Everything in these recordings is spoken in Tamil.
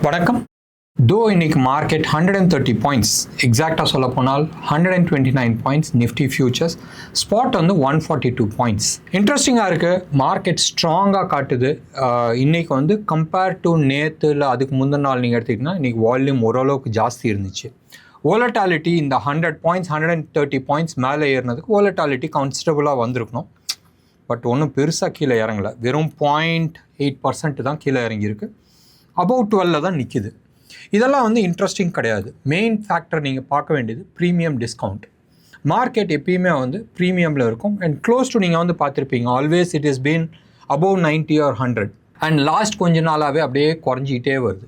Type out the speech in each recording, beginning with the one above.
வணக்கம். தோ இன்னைக்கு மார்க்கெட் 130 பாயிண்ட்ஸ், எக்ஸாக்டாக சொல்ல போனால் 129 பாயிண்ட்ஸ் நிஃப்டி ஃபியூச்சர்ஸ், ஸ்பாட் வந்து 142 பாயிண்ட்ஸ். இன்ட்ரெஸ்டிங்காக இருக்குது, மார்க்கெட் ஸ்ட்ராங்காக காட்டுது. இன்றைக்கி வந்து கம்பேர் டு நேற்று இல்லை அதுக்கு முந்தின நாள் நீங்கள் எடுத்திங்கன்னா இன்றைக்கி வால்யூம் ஓரளவுக்கு ஜாஸ்தி இருந்துச்சு. வோலட்டாலிட்டி இந்த 100 பாயிண்ட்ஸ் 130 பாயிண்ட்ஸ் மேலே ஏறினதுக்கு வோலட்டாலிட்டி கன்சிடபுளாக வந்திருக்கணும். பட் ஒன்றும் பெருசாக கீழே இறங்கலை, வெறும் 0.8% தான் கீழே இறங்கியிருக்கு. அபவுட் 12 தான் நிற்கிது. இதெல்லாம் வந்து இன்ட்ரெஸ்டிங் கிடையாது. மெயின் ஃபேக்டர் நீங்கள் பார்க்க வேண்டியது ப்ரீமியம் டிஸ்கவுண்ட். மார்க்கெட் எப்பயுமே வந்து ப்ரீமியமில் இருக்கும் அண்ட் க்ளோஸ் டு நீங்கள் வந்து பார்த்துருப்பீங்க, always it is been above 90 or 100 and last கொஞ்ச நாளாகவே அப்படியே குறைஞ்சிக்கிட்டே வருது.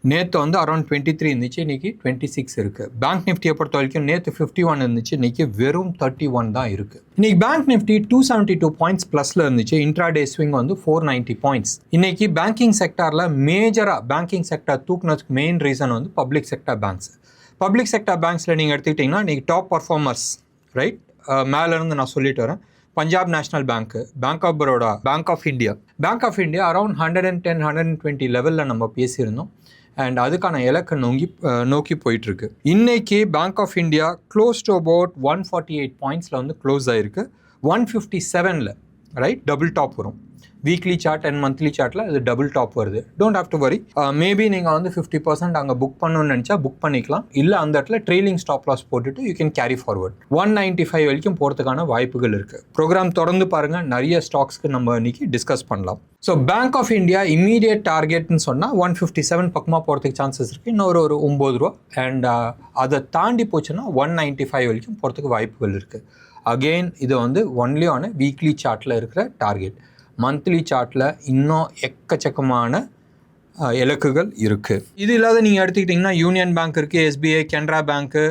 நேற்று வந்து அரௌண்ட் 23 இருந்துச்சு, இன்றைக்கி 26 இருக்குது. பேங்க் நிஃப்டியை பொறுத்த வரைக்கும் நேற்று 51 இருந்துச்சு, இன்றைக்கி வெறும் 31 தான் இருக்குது. இன்றைக்கி பேங்க் நிஃப்டி 272 பாயிண்ட்ஸ் ப்ளஸில் இருந்துச்சு. இன்ட்ராடே ஸ்விங் வந்து 490 பாயிண்ட்ஸ். இன்றைக்கி பேங்கிங் செக்டாரில் மேஜராக பேங்கிங் செக்டார் தூக்குனதுக்கு மெயின் ரீசன் வந்து public sector banks. Public sector பேங்க்ஸில் நீங்கள் எடுத்துக்கிட்டிங்கன்னா இன்றைக்கி டாப் பர்ஃபார்மர்ஸ் ரைட் மேலேருந்து நான் சொல்லிட்டு வரேன். பஞ்சாப் நேஷனல் பேங்க்கு, bank of Baroda, bank of India around 110-120 லெவலில் நம்ம பேசியிருந்தோம் அண்ட் அதுக்கான இலக்கை நோக்கி போயிட்டுருக்கு. இன்றைக்கி bank of India close to about 148 பாயிண்ட்ஸில் வந்து க்ளோஸ் ஆகிருக்கு. 157 ரைட் டபுள் டாப் வரும். வீக்லி சார்ட் அண்ட் மந்த்லி சார்ட்டில் அது டபுள் டாப் வருது. Don't have to worry. Maybe நீங்கள் வந்து 50% அங்கே புக் பண்ணணும்னு நினச்சா புக் பண்ணிக்கலாம். இல்லை அந்த இடத்துல ட்ரெயிலிங் ஸ்டாப் லாஸ் போட்டுட்டு யூ கேன் கேரி ஃபார்வர்ட். 195 வரைக்கும் போகிறதுக்கான வாய்ப்புகள் இருக்குது. ப்ரோக்ராம் தொடர்ந்து பாருங்கள், நிறைய ஸ்டாக்ஸ்க்கு நம்ம இன்னைக்கு டிஸ்கஸ் பண்ணலாம். So Bank of India immediate டார்கெட்னு சொன்னால் 157 பக்கமாக போகிறதுக்கு சான்சஸ் இருக்குது. இன்னொரு 9 ரூபா அண்ட் அதை தாண்டி போச்சுன்னா 195 வரைக்கும் போகிறதுக்கு வாய்ப்புகள் இருக்குது. அகெயின் இது வந்து ஒன்லி ஆன வீக்லி சார்ட்டில் இருக்கிற டார்கெட். மந்த்லி சார்ட்டில் இன்னும் எக்கச்சக்கமான இலக்குகள் இருக்குது. இது இல்லாத நீங்கள் எடுத்துக்கிட்டிங்கன்னா யூனியன் பேங்க் இருக்குது, எஸ்பிஐ, கனரா பேங்க்கு,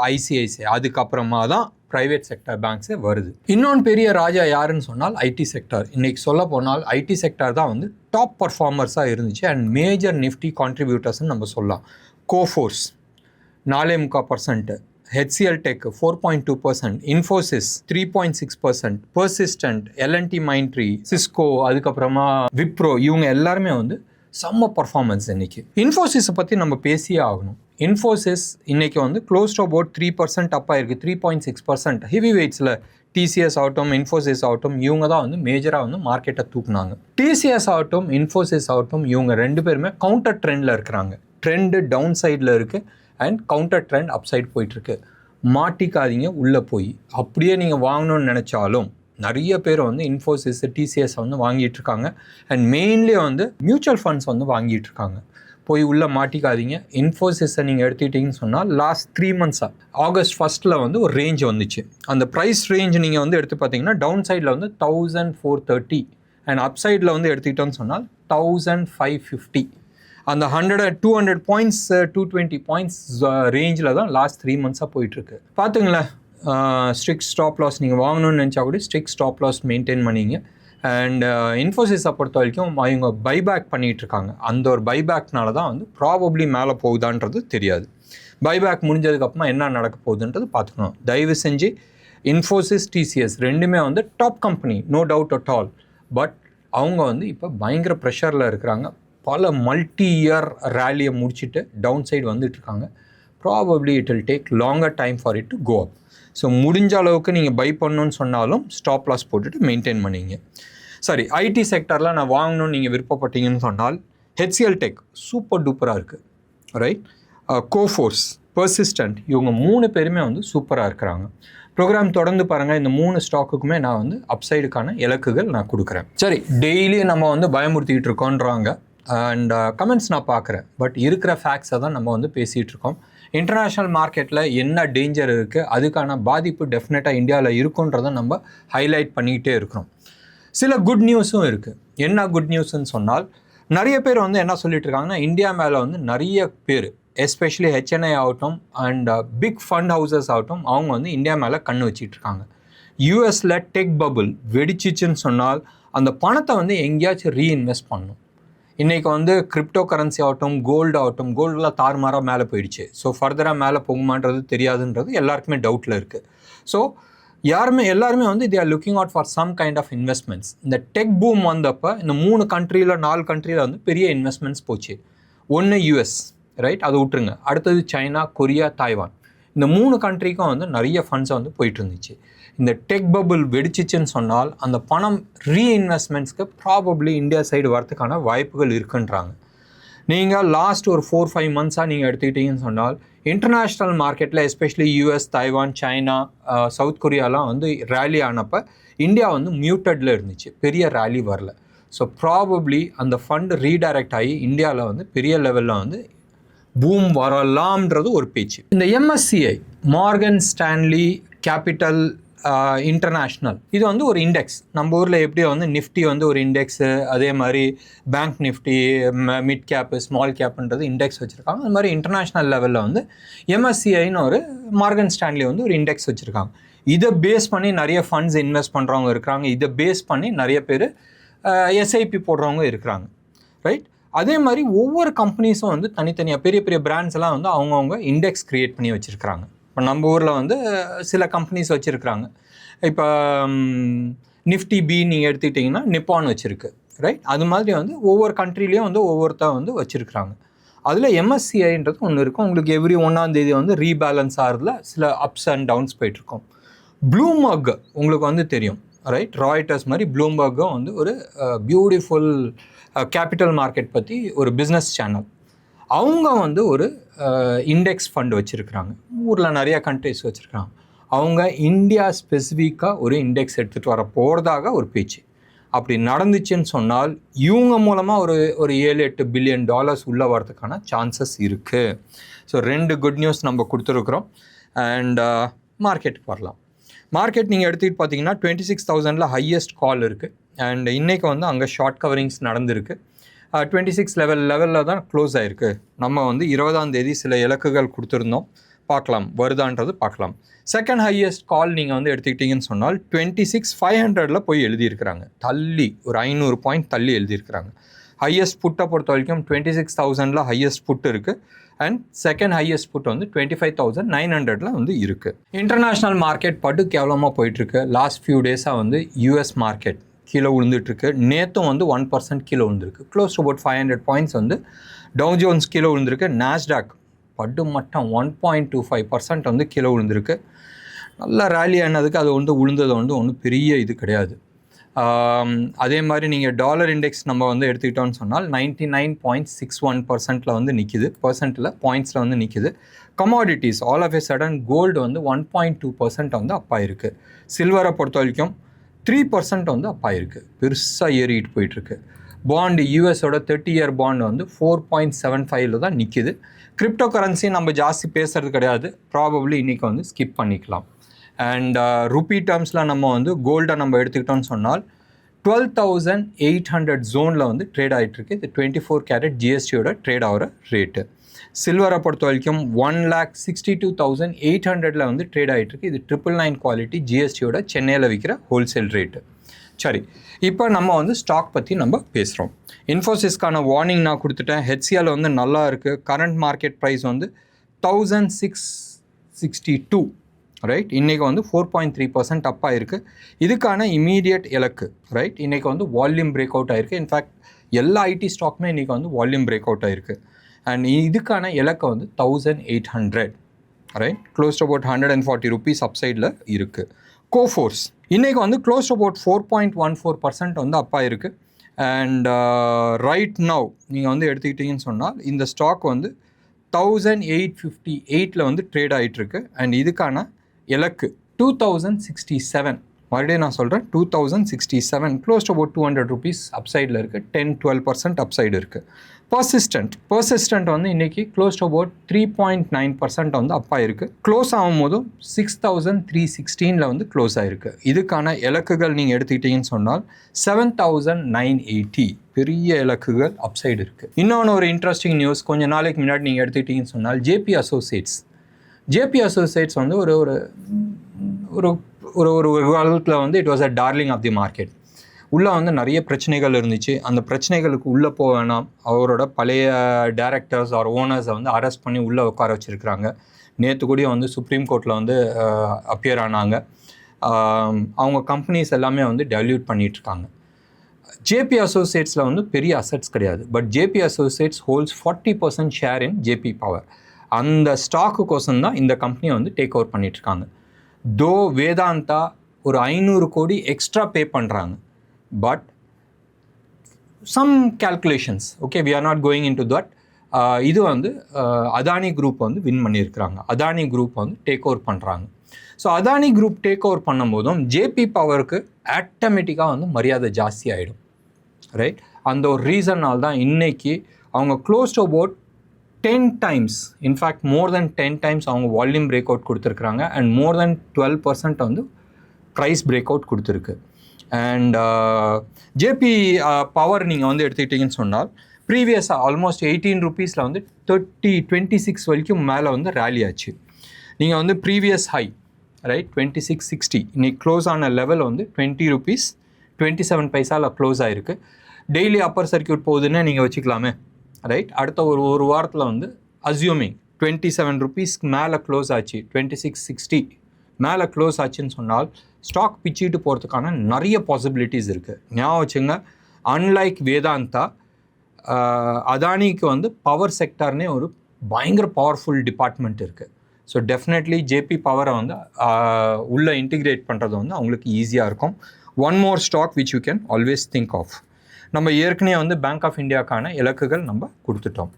ஐசிஐசிஐ, அதுக்கப்புறமா தான் ப்ரைவேட் செக்டர் பேங்க்ஸே வருது. இன்னொன்று பெரிய ராஜா யாருன்னு சொன்னால் ஐடி செக்டார். இன்றைக்கி சொல்ல போனால் ஐடி செக்டார் தான் வந்து டாப் பர்ஃபார்மர்ஸாக இருந்துச்சு அண்ட் மேஜர் நிஃப்டி கான்ட்ரிபியூட்டர்ஸ்ன்னு நம்ம சொல்லலாம். கோஃபோர்ஸ் 4.25%, HCL Tech 4.2%, Infosys 3.6%, Persistent, L&T Mindtree, Cisco, அதுக்கப்புறமா விப்ரோ, இவங்க எல்லாருமே வந்து செம்ம பர்ஃபார்மன்ஸ். இன்னைக்கு இன்ஃபோசிஸை பற்றி நம்ம பேசியே ஆகணும். இன்ஃபோசிஸ் இன்னைக்கு வந்து க்ளோஸ் டு அபவுட் 3% அப் ஆயிருக்கு. 3.6% ஹெவி வெயிட்ஸில் டிசிஎஸ் ஆகட்டும், இன்ஃபோசிஸ் ஆகட்டும், இவங்க தான் வந்து மேஜராக வந்து மார்க்கெட்டை தூக்குனாங்க. டிசிஎஸ் ஆகட்டும், இன்ஃபோசிஸ் ஆகட்டும், இவங்க ரெண்டு பேருமே கவுண்டர் ட்ரெண்டில் இருக்கிறாங்க. ட்ரெண்டு டவுன் சைடில் இருக்குது and counter trend up side போயிட்டுருக்கு. மாட்டிக்காதீங்க உள்ளே போய். அப்படியே நீங்கள் வாங்கணும்னு நினச்சாலும் நிறைய பேர் வந்து இன்ஃபோசிஸ், டிசிஎஸ் வந்து வாங்கிட்டுருக்காங்க அண்ட் மெயின்லி வந்து மியூச்சுவல் ஃபண்ட்ஸ் வந்து வாங்கிட்டுருக்காங்க. போய் உள்ளே மாட்டிக்காதீங்க. இன்ஃபோசிஸை நீங்கள் எடுத்துக்கிட்டிங்கன்னு சொன்னால் லாஸ்ட் 3 மந்த்ஸாக ஆகஸ்ட் 1 வந்து ஒரு ரேஞ்ச் வந்துச்சு. அந்த ப்ரைஸ் ரேஞ்ச் நீங்கள் வந்து எடுத்து பார்த்தீங்கன்னா டவுன் சைடில் வந்து 1430 அண்ட் அப் சைடில் வந்து எடுத்துக்கிட்டோன்னு சொன்னால் 1550. அந்த 200 பாயிண்ட்ஸ் 220 பாயிண்ட்ஸ் ரேஞ்சில் தான் லாஸ்ட் 3 மந்த்ஸாக போயிட்டுருக்கு. பார்த்துங்களேன், ஸ்ட்ரிக்ட் ஸ்டாப் லாஸ் நீங்கள் வாங்கணும்னு நினச்சா கூட ஸ்ட்ரிக்ட் ஸ்டாப் லாஸ் மெயின்டைன் பண்ணிங்க. அண்ட் இன்ஃபோசிஸை பொறுத்த வரைக்கும் அவங்க பைபேக் பண்ணிகிட்ருக்காங்க. அந்த ஒரு பைபேக்னால தான் வந்து ப்ராபப்ளி மேலே போகுதான்றது தெரியாது. பைபேக் முடிஞ்சதுக்கப்புறமா என்ன நடக்க போகுதுன்றது பார்த்துக்கணும். தயவு செஞ்சு இன்ஃபோசிஸ், டிசிஎஸ் ரெண்டுமே வந்து top company, no doubt at all. But அவங்க வந்து இப்போ பயங்கர ப்ரெஷரில் இருக்கிறாங்க. பல மல்டி இயர் ரேலியை முடிச்சுட்டு டவுன் சைடு வந்துட்டுருக்காங்க. Probably it will take longer time for it to go up. So முடிஞ்ச அளவுக்கு நீங்கள் பை பண்ணணுன்னு சொன்னாலும் ஸ்டாப் லாஸ் போட்டுட்டு மெயின்டைன் பண்ணிங்க. சரி, ஐடி செக்டரில் நான் வாங்கணும்னு நீங்கள் விருப்பப்பட்டீங்கன்னு சொன்னால் HCL Tech சூப்பர் டூப்பராக இருக்குது ரைட். கோஃபோர்ஸ், பெர்சிஸ்டன்ட், இவங்க 3 பேருமே வந்து சூப்பராக இருக்கிறாங்க. ப்ரோக்ராம் தொடர்ந்து பாருங்கள். இந்த 3 ஸ்டாக்குக்குமே நான் வந்து அப்சைடுக்கான இலக்குகள் நான் கொடுக்குறேன். சரி, டெய்லி நம்ம வந்து பயமுறுத்திக்கிட்டு இருக்கோன்றாங்க அண்ட் கமெண்ட்ஸ் நான் பார்க்குறேன். பட் இருக்கிற ஃபேக்ட்ஸை தான் நம்ம வந்து பேசிகிட்டு இருக்கோம். இன்டர்நேஷ்னல் மார்க்கெட்டில் என்ன டேஞ்சர் இருக்குது, அதுக்கான பாதிப்பு டெஃபினட்டாக இந்தியாவில் இருக்குன்றதை நம்ம ஹைலைட் பண்ணிக்கிட்டே இருக்கிறோம். சில குட் நியூஸும் இருக்குது. என்ன குட் நியூஸ்ன்னு சொன்னால் நிறைய பேர் வந்து என்ன சொல்லிட்டு இருக்காங்கன்னா, இந்தியா மேலே வந்து நிறைய பேர் எஸ்பெஷலி HNI ஆகட்டும் அண்ட் பிக் ஃபண்ட் ஹவுசஸ் ஆகட்டும், அவங்க வந்து இந்தியா மேலே கண்ணு வச்சிட்டு இருக்காங்க. யூஎஸில் டெக் பபுள் வெடிச்சிச்சுன்னு சொன்னால் அந்த பணத்தை வந்து எங்கேயாச்சும் ரீஇன்வெஸ்ட் பண்ணணும். இன்றைக்கி வந்து கிரிப்டோ கரன்சி ஆகட்டும், கோல்டு ஆகட்டும், கோல்டெலாம் தாறுமாறாக மேலே போயிடுச்சு. ஸோ ஃபர்தராக மேலே போகுமான்றது தெரியாதுன்றது எல்லாருக்குமே டவுட்டில் இருக்குது. ஸோ எல்லாருமே வந்து they are looking out for some kind of investments. இந்த டெக் பூம் வந்தப்போ இந்த 3 கண்ட்ரியில் 4 கண்ட்ரியில் வந்து பெரிய இன்வெஸ்ட்மெண்ட்ஸ் போச்சு. ஒன்று யூஎஸ், ரைட், அது விட்டுருங்க. அடுத்தது சைனா, கொரியா, தாய்வான். இந்த 3 கண்ட்ரிக்கும் வந்து நிறைய ஃபண்ட்ஸை வந்து போயிட்டு இருந்துச்சு. இந்த டெக் பபுள் வெடிச்சிச்சுன்னு சொன்னால் அந்த பணம் ரீஇன்வெஸ்ட்மெண்ட்ஸ்க்கு ப்ராபப்ளி இந்தியா சைடு வரதுக்கான வாய்ப்புகள் இருக்குன்றாங்க. நீங்கள் லாஸ்ட் ஒரு 4-5 மந்த்ஸாக நீங்கள் எடுத்துக்கிட்டீங்கன்னு சொன்னால் இன்டர்நேஷ்னல் மார்க்கெட்டில் especially US, Taiwan, China, South கொரியாலாம் வந்து ரேலி ஆனப்போ இந்தியா வந்து மியூட்டடில் இருந்துச்சு, பெரிய ரேலி வரல. ஸோ ப்ராபப்ளி அந்த ஃபண்டு ரீடைரக்ட் ஆகி இந்தியாவில் வந்து பெரிய லெவலில் வந்து பூம் வரலாம்ன்றது ஒரு பேச்சு. இந்த MSCI, Morgan Stanley capital international, இது வந்து ஒரு இண்டெக்ஸ். நம்ம ஊரில் எப்படி வந்து நிஃப்டி வந்து ஒரு இண்டெக்ஸு, அதே மாதிரி Bank Nifty, mid cap, small கேப்புன்றது இண்டெக்ஸ் வச்சுருக்காங்க. அது மாதிரி இன்டர்நேஷ்னல் லெவலில் வந்து MSCIன்னு ஒரு மார்கன் ஸ்டான்லி வந்து ஒரு இண்டெக்ஸ் வச்சுருக்காங்க. இதை பேஸ் பண்ணி நிறைய ஃபண்ட்ஸ் இன்வெஸ்ட் பண்ணுறவங்க இருக்கிறாங்க. இதை பேஸ் பண்ணி நிறைய பேர் SIP போடுறவங்க இருக்கிறாங்க, ரைட். அதே மாதிரி ஒவ்வொரு கம்பெனிஸும் வந்து தனித்தனியாக பெரிய பெரிய பிராண்ட்ஸ் எல்லாம் வந்து அவங்கவுங்க இண்டெக்ஸ் க்ரியேட் பண்ணி வச்சுருக்கிறாங்க. இப்போ நம்ம ஊரில் வந்து சில கம்பெனிஸ் வச்சுருக்கிறாங்க. இப்போ நிஃப்டி பி நீங்கள் எடுத்துக்கிட்டிங்கன்னா நிப்பான் வச்சுருக்கு, ரைட். அது மாதிரி வந்து ஒவ்வொரு கண்ட்ரிலையும் வந்து ஒவ்வொருத்தர் வந்து வச்சுருக்கிறாங்க. அதில் MSCIன்றது ஒன்று இருக்கும். உங்களுக்கு எவ்ரி 1ஆம் தேதி வந்து ரீபேலன்ஸ் ஆகிறதுல சில அப்ஸ் அண்ட் டவுன்ஸ் போயிட்டுருக்கும். ப்ளூம்பர்க் உங்களுக்கு வந்து தெரியும், ரைட். ராய்ட்டர்ஸ் மாதிரி ப்ளூம்பர்க்கும் வந்து ஒரு பியூட்டிஃபுல் கேபிட்டல் மார்க்கெட் பற்றி ஒரு பிஸ்னஸ் சேனல். அவங்க வந்து ஒரு இண்டெக்ஸ் ஃபண்ட் வச்சுருக்கிறாங்க. ஊரில் நிறையா கண்ட்ரிஸ் வச்சுருக்காங்க. அவங்க இந்தியா ஸ்பெசிஃபிக்காக ஒரு இண்டெக்ஸ் எடுத்துகிட்டு வர போகிறதாக ஒரு பேச்சு. அப்படி நடந்துச்சுன்னு சொன்னால் இவங்க மூலமாக ஒரு 7-8 பில்லியன் டாலர்ஸ் உள்ளே வரதுக்கான சான்சஸ் இருக்குது. ஸோ 2 குட் நியூஸ் நம்ம கொடுத்துருக்குறோம். அண்ட் மார்க்கெட்டுக்கு வரலாம். மார்க்கெட் நீங்கள் எடுத்துகிட்டு பார்த்தீங்கன்னா 26,000 ஹையஸ்ட் கால் இருக்குது. அண்ட் இன்றைக்கி வந்து அங்கே ஷார்ட் கவரிங்ஸ் நடந்திருக்கு. 26 லெவலில் தான் க்ளோஸ் ஆகிருக்கு. நம்ம வந்து 20ஆம் தேதி சில இலக்குகள் கொடுத்துருந்தோம், பார்க்கலாம் வருதான்றது பார்க்கலாம். செகண்ட் ஹையஸ்ட் கால் நீங்கள் வந்து எடுத்துக்கிட்டிங்கன்னு சொன்னால் 26,500 போய் எழுதியிருக்கிறாங்க. தள்ளி ஒரு 500 பாயிண்ட் தள்ளி எழுதியிருக்கிறாங்க. ஹையஸ்ட் புட்டை பொறுத்த வரைக்கும் 26,000 ஹையஸ்ட் புட் இருக்குது. அண்ட் செகண்ட் ஹையஸ்ட் புட் வந்து 25,900 வந்து இருக்குது. இன்டர்நேஷ்னல் மார்க்கெட் பட்டு கேவலமாக போயிட்டுருக்கு. லாஸ்ட் ஃபியூ டேஸாக வந்து US மார்க்கெட் கீழே விழுந்துட்டுருக்கு. நேற்றும் வந்து 1% கீழே விழுந்திருக்கு. க்ளோஸ் டு அபவுட் 500 பாயிண்ட்ஸ் வந்து டவு ஜோன்ஸ் கீழே விழுந்திருக்கு. நாஸ்டாக் பட்டு மட்டும் 1.25% வந்து கீழே விழுந்திருக்கு. நல்லா ரேலி ஆனதுக்கு அது வந்து விழுந்தது வந்து ஒன்றும் பெரிய இது கிடையாது. அதே மாதிரி நீங்கள் டாலர் இண்டெக்ஸ் நம்ம வந்து எடுத்துக்கிட்டோன்னு சொன்னால் 99.61% வந்து நிற்கிது. பர்சன்ட்டில் பாயிண்ட்ஸில் வந்து நிற்கிது. Commodities all of a sudden gold வந்து 1.2% வந்து அப்பாயிருக்கு. சில்வரை பொறுத்த வரைக்கும் 3% வந்து அப்பாயிருக்கு. பெருசாக ஏறிட்டு போயிட்டுருக்கு. பாண்டு யூஎஸோட 30-year பாண்டு வந்து 4.75 தான் நிற்கிது. கிரிப்டோ கரன்சி நம்ம ஜாஸ்தி பேசுகிறது கிடையாது. ப்ராபப்ளி இன்றைக்கி வந்து ஸ்கிப் பண்ணிக்கலாம். அண்ட் ருப்பி டேர்ம்ஸில் நம்ம வந்து கோல்டை நம்ம எடுத்துக்கிட்டோம்னு சொன்னால் 12,800 ஜோனில் வந்து ட்ரேட் ஆகிட்டுருக்கு. இது 24 கேரட் ஜிஎஸ்டியோட ட்ரேட் ஆகிற ரேட்டு. சில்வரை பொறுத்த வரைக்கும் 1,62,800 வந்து ட்ரேட் ஆகிட்டுருக்கு. இது 999 குவாலிட்டி ஜிஎஸ்டியோட சென்னையில் விற்கிற ஹோல்சேல் ரேட்டு. சரி, இப்போ நம்ம வந்து ஸ்டாக் பற்றி நம்ம பேசுகிறோம். இன்ஃபோசிஸ்க்கான வார்னிங் நான் கொடுத்துட்டேன். HCL வந்து நல்லா இருக்குது. கரண்ட் மார்க்கெட் ப்ரைஸ் வந்து 1,662, ரைட். இன்றைக்கி வந்து 4.3% அப்பாக இருக்குது. இதுக்கான இமீடியட் இலக்கு, ரைட். இன்றைக்கி வந்து வால்யூம் பிரேக் அவுட் ஆகிருக்கு. இன்ஃபேக்ட் எல்லா ஐடி ஸ்டாக்குமே இன்றைக்கி வந்து வால்யூம் பிரேக் அவுட் ஆகிருக்கு. அண்ட் இதுக்கான இலக்கு வந்து 1,800, right. Close to about 140 rupees அப்சைடில் இருக்குது. கோஃபோர்ஸ் இன்றைக்கி வந்து க்ளோஸ் டு அபவுட் 4.14% வந்து அப்பாக இருக்குது. அண்ட் ரைட் நவ் நீங்கள் வந்து எடுத்துக்கிட்டிங்கன்னு சொன்னால் இந்த ஸ்டாக் வந்து 1,858 வந்து ட்ரேட் ஆகிட்டுருக்கு. அண்ட் இதுக்கான இலக்கு 2,067. மறுபடியும் நான் சொல்கிறேன், 2,067. க்ளோஸ் டு அபவுட் 200 ருபீஸ் அப்சைடில் இருக்குது. 10-12% அப்சைடு இருக்குது. பர்சிஸ்டன்ட் வந்து இன்றைக்கி க்ளோஸ் டு அபவுட் 3.9% வந்து அப்பாக இருக்குது. க்ளோஸ் ஆகும்போதும் 6,316 வந்து க்ளோஸ் ஆகிருக்கு. இதுக்கான இலக்குகள் நீங்கள் எடுத்துக்கிட்டிங்கன்னு சொன்னால் 7,980. பெரிய இலக்குகள் அப்சைடு இருக்குது. இன்னொன்று ஒரு இன்ட்ரெஸ்டிங் நியூஸ், கொஞ்சம் நாளைக்கு முன்னாடி நீங்கள் எடுத்துக்கிட்டிங்கன்னு சொன்னால் ஜேபி அசோசியேட்ஸ் வந்து ஒரு ஒரு ஒரு ஒரு காலத்தில் வந்து it was a darling of the market. உள்ளே வந்து நிறைய பிரச்சனைகள் இருந்துச்சு. அந்த பிரச்சனைகளுக்கு உள்ளே போக வேணாம், அவரோட பழைய டைரக்டர்ஸ் ஆர் ஓனர்ஸை வந்து அரெஸ்ட் பண்ணி உள்ளே உட்கார வச்சுருக்கிறாங்க. நேற்று கூட வந்து சுப்ரீம் கோர்ட்டில் வந்து அப்பியர் ஆனாங்க. அவங்க கம்பெனிஸ் எல்லாமே வந்து டைல்யூட் பண்ணிகிட்ருக்காங்க. ஜேபி அசோசியேட்ஸில் வந்து பெரிய அசட்ஸ் கிடையாது, but JP associates holds 40% share in JP power. அந்த ஸ்டாக்குக்கோசம் தான் இந்த கம்பெனியை வந்து டேக் ஓவர் பண்ணிகிட்ருக்காங்க. தோ வேதாந்தா ஒரு 500 கோடி எக்ஸ்ட்ரா பே பண்ணுறாங்க, but some calculations, okay, we are not going into that. இது வந்து அதானி குரூப் வந்து வின் பண்ணியிருக்கிறாங்க. அதானி குரூப் வந்து டேக் ஓவர் பண்ணுறாங்க. So Adani group take over பண்ணும்போதும் ஜேபி பவருக்கு ஆட்டோமேட்டிக்காக வந்து மரியாதை ஜாஸ்தி ஆகிடும், ரைட்? அந்த ஒரு ரீசன்னால் தான் இன்றைக்கி அவங்க close to about 10 times, in fact more then 10 times அவங்க வால்யூம் பிரேக் அவுட் கொடுத்துருக்குறாங்க அண்ட் மோர் தென் 12% வந்து ப்ரைஸ் பிரேக் அவுட் கொடுத்துருக்கு. அண்ட் ஜேபி பவர் நீங்கள் வந்து எடுத்துக்கிட்டிங்கன்னு சொன்னால் ப்ரீவியஸாக ஆல்மோஸ்ட் 18 rupeesல வந்து 26 வரைக்கும் மேலே வந்து ரேலி ஆச்சு. நீங்கள் வந்து ப்ரீவியஸ் ஹை, ரைட், 2660, இன்னைக்கு க்ளோஸ் ஆன லெவல் வந்து 20 rupees 27 பைசாவில் க்ளோஸ் ஆகிருக்கு. டெய்லி அப்பர் சர்க்கியூட் போகுதுன்னு நீங்கள் வச்சுக்கலாமே, ரைட்? அடுத்த ஒரு வாரத்தில் வந்து அஸ்யூமிங் 27 rupees மேலே க்ளோஸ் ஆச்சு, 2660 மேலே க்ளோஸ் ஆச்சுன்னு சொன்னால் ஸ்டாக் பிச்சுட்டு போகிறதுக்கான நிறைய பாசிபிலிட்டிஸ் இருக்குது. ஞாபகம் வச்சுங்க, அன்லைக் வேதாந்தா, அதானிக்கு வந்து பவர் செக்டார்னே ஒரு பயங்கர பவர்ஃபுல் டிபார்ட்மெண்ட் இருக்குது. ஸோ டெஃபினெட்லி ஜேபி பவரை வந்து உள்ளே இன்டிகிரேட் பண்ணுறது வந்து அவங்களுக்கு ஈஸியாக இருக்கும். One more stock which you can always think of. நம்ம ஏற்கனவே வந்து பேங்க் ஆஃப் இந்தியாவுக்கான இலக்குகள் நம்ம கொடுத்துட்டோம்.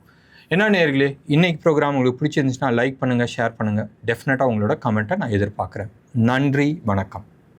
என்ன நேயர்களே, இன்றைக்கி ப்ரோக்ராம் உங்களுக்கு பிடிச்சிருந்துச்சுன்னா லைக் பண்ணுங்கள், ஷேர் பண்ணுங்கள். டெஃபினட்டாக உங்களோட கமெண்ட்டை நான் எதிர்பார்க்குறேன். நன்றி, வணக்கம்.